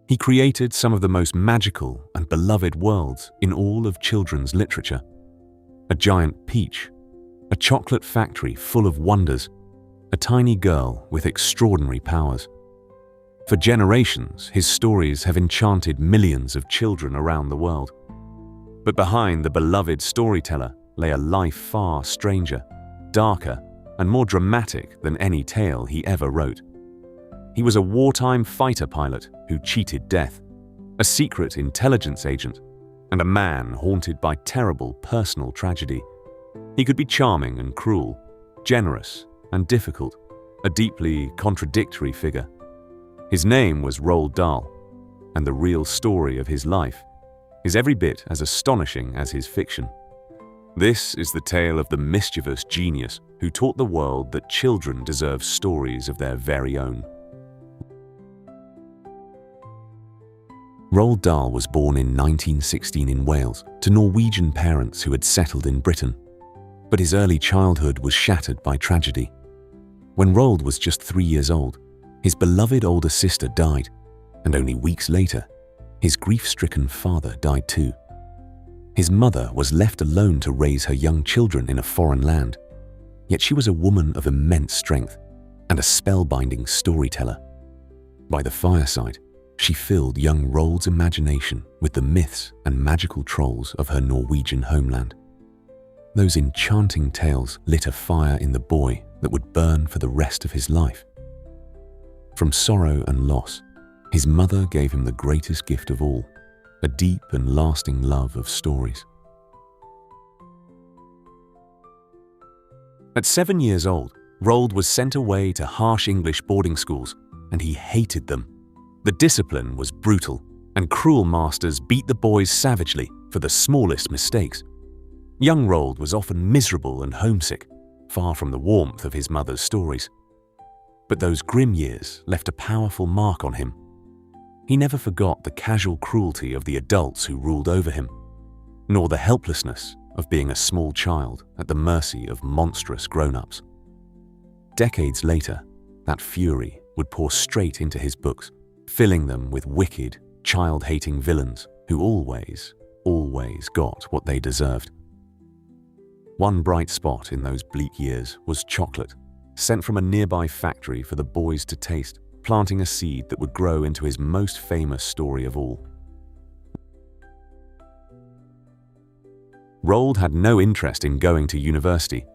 He created some of the most magical and beloved worlds in all of children's literature. A giant peach, a chocolate factory full of wonders, a tiny girl with extraordinary powers. For generations, his stories have enchanted millions of children around the world. But behind the beloved storyteller lay a life far stranger, darker, and more dramatic than any tale he ever wrote. He was a wartime fighter pilot who cheated death, a secret intelligence agent, and a man haunted by terrible personal tragedy. He could be charming and cruel, generous and difficult, a deeply contradictory figure. His name was Roald Dahl, and the real story of his life is every bit as astonishing as his fiction. This is the tale of the mischievous genius who taught the world that children deserve stories of their very own. Roald Dahl was born in 1916 in Wales to Norwegian parents who had settled in Britain. But his early childhood was shattered by tragedy. When Roald was just 3 years old, his beloved older sister died, and only weeks later, his grief-stricken father died too. His mother was left alone to raise her young children in a foreign land, yet she was a woman of immense strength and a spellbinding storyteller. By the fireside, she filled young Roald's imagination with the myths and magical trolls of her Norwegian homeland. Those enchanting tales lit a fire in the boy that would burn for the rest of his life. From sorrow and loss, his mother gave him the greatest gift of all, a deep and lasting love of stories. At 7 years old, Roald was sent away to harsh English boarding schools, and he hated them. The discipline was brutal, and cruel masters beat the boys savagely for the smallest mistakes. Young Roald was often miserable and homesick, far from the warmth of his mother's stories. But those grim years left a powerful mark on him. He never forgot the casual cruelty of the adults who ruled over him, nor the helplessness of being a small child at the mercy of monstrous grown-ups. Decades later, that fury would pour straight into his books, filling them with wicked, child-hating villains who always got what they deserved. One bright spot in those bleak years was chocolate, sent from a nearby factory for the boys to taste, planting a seed that would grow into his most famous story of all. Roald had no interest in going to university.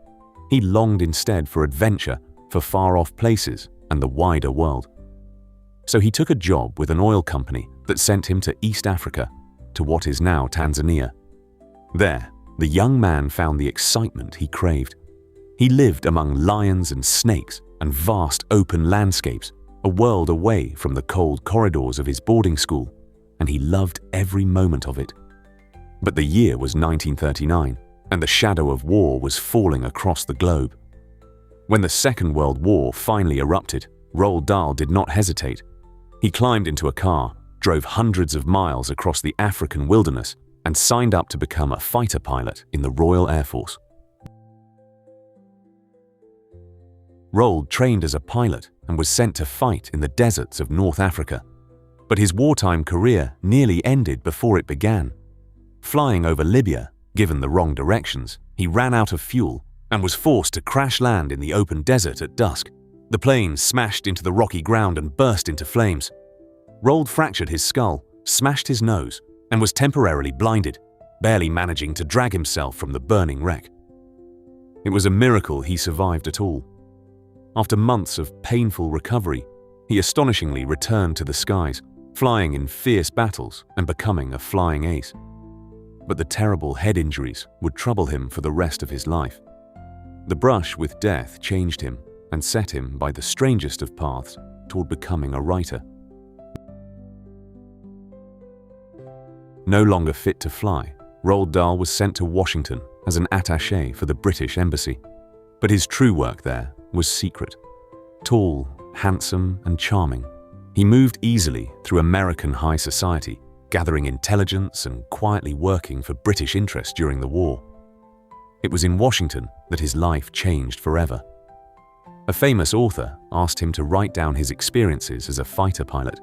He longed instead for adventure, for far-off places and the wider world. So he took a job with an oil company that sent him to East Africa, to what is now Tanzania. There, the young man found the excitement he craved. He lived among lions and snakes and vast open landscapes, a world away from the cold corridors of his boarding school, and he loved every moment of it. But the year was 1939, and the shadow of war was falling across the globe. When the Second World War finally erupted, Roald Dahl did not hesitate. He climbed into a car, drove hundreds of miles across the African wilderness, and signed up to become a fighter pilot in the Royal Air Force. Roald trained as a pilot and was sent to fight in the deserts of North Africa. But his wartime career nearly ended before it began. Flying over Libya, given the wrong directions, he ran out of fuel and was forced to crash land in the open desert at dusk. The plane smashed into the rocky ground and burst into flames. Roald fractured his skull, smashed his nose, and was temporarily blinded, barely managing to drag himself from the burning wreck. It was a miracle he survived at all. After months of painful recovery, he astonishingly returned to the skies, flying in fierce battles and becoming a flying ace. But the terrible head injuries would trouble him for the rest of his life. The brush with death changed him and set him by the strangest of paths toward becoming a writer. No longer fit to fly, Roald Dahl was sent to Washington as an attaché for the British Embassy. But his true work there was secret. Tall, handsome, and charming, he moved easily through American high society, gathering intelligence and quietly working for British interests during the war. It was in Washington that his life changed forever. A famous author asked him to write down his experiences as a fighter pilot.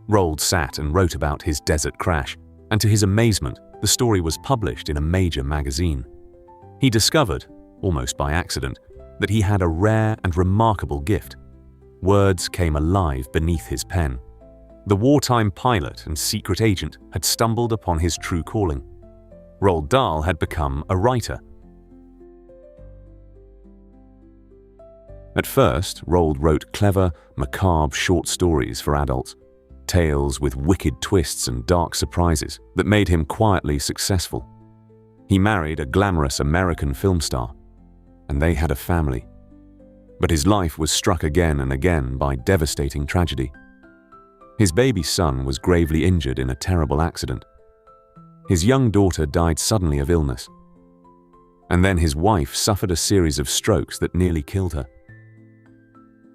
Roald sat and wrote about his desert crash, and to his amazement, the story was published in a major magazine. He discovered, almost by accident, that he had a rare and remarkable gift. Words came alive beneath his pen. The wartime pilot and secret agent had stumbled upon his true calling. Roald Dahl had become a writer. At first, Roald wrote clever, macabre short stories for adults, tales with wicked twists and dark surprises that made him quietly successful. He married a glamorous American film star, and they had a family. But his life was struck again and again by devastating tragedy. His baby son was gravely injured in a terrible accident. His young daughter died suddenly of illness. And then his wife suffered a series of strokes that nearly killed her.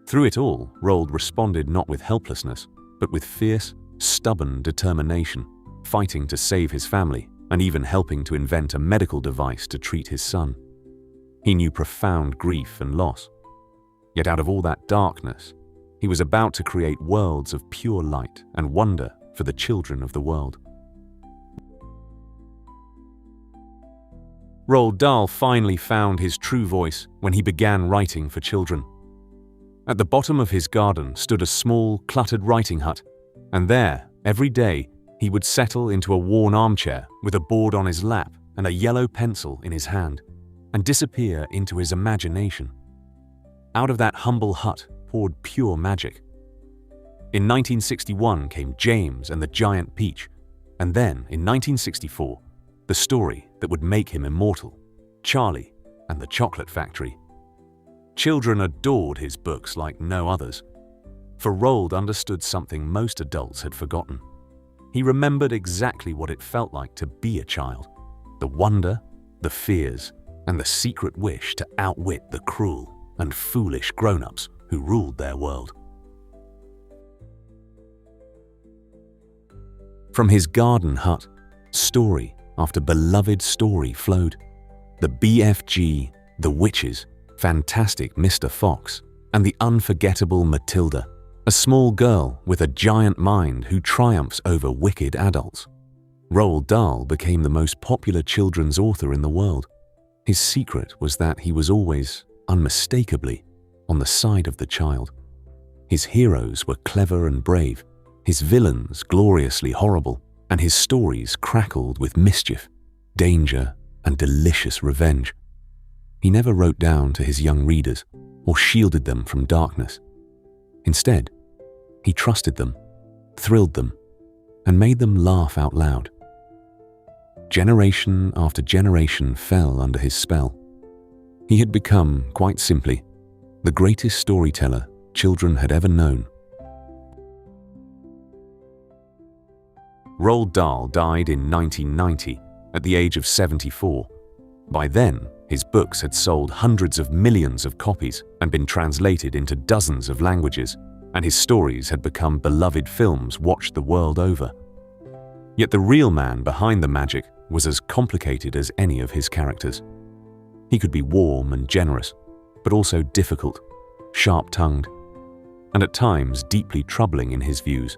Through it all, Roald responded not with helplessness, but with fierce, stubborn determination, fighting to save his family and even helping to invent a medical device to treat his son. He knew profound grief and loss. Yet out of all that darkness, he was about to create worlds of pure light and wonder for the children of the world. Roald Dahl finally found his true voice when he began writing for children. At the bottom of his garden stood a small, cluttered writing hut, and there, every day, he would settle into a worn armchair with a board on his lap and a yellow pencil in his hand, and disappear into his imagination. Out of that humble hut poured pure magic. In 1961 came James and the Giant Peach, and then, in 1964, the story that would make him immortal, Charlie and the Chocolate Factory. Children adored his books like no others, for Roald understood something most adults had forgotten. He remembered exactly what it felt like to be a child, the wonder, the fears, and the secret wish to outwit the cruel and foolish grown-ups who ruled their world. From his garden hut, story after beloved story flowed. The BFG, the witches, fantastic Mr. Fox, and the unforgettable Matilda, a small girl with a giant mind who triumphs over wicked adults. Roald Dahl became the most popular children's author in the world. His secret was that he was always, unmistakably, on the side of the child. His heroes were clever and brave, his villains gloriously horrible, and his stories crackled with mischief, danger, and delicious revenge. He never wrote down to his young readers or shielded them from darkness. Instead, he trusted them, thrilled them, and made them laugh out loud. Generation after generation fell under his spell. He had become, quite simply, the greatest storyteller children had ever known. Roald Dahl died in 1990 at the age of 74. By then, his books had sold hundreds of millions of copies and been translated into dozens of languages, and his stories had become beloved films watched the world over. Yet the real man behind the magic was as complicated as any of his characters. He could be warm and generous, but also difficult, sharp-tongued, and at times deeply troubling in his views.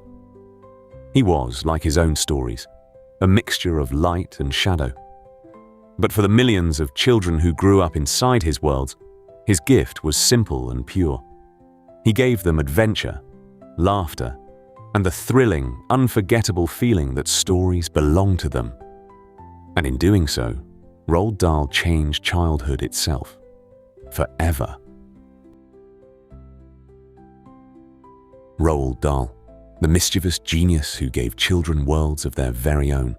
He was, like his own stories, a mixture of light and shadow. But for the millions of children who grew up inside his worlds, his gift was simple and pure. He gave them adventure, laughter, and the thrilling, unforgettable feeling that stories belong to them. And in doing so, Roald Dahl changed childhood itself, forever. Roald Dahl, the mischievous genius who gave children worlds of their very own.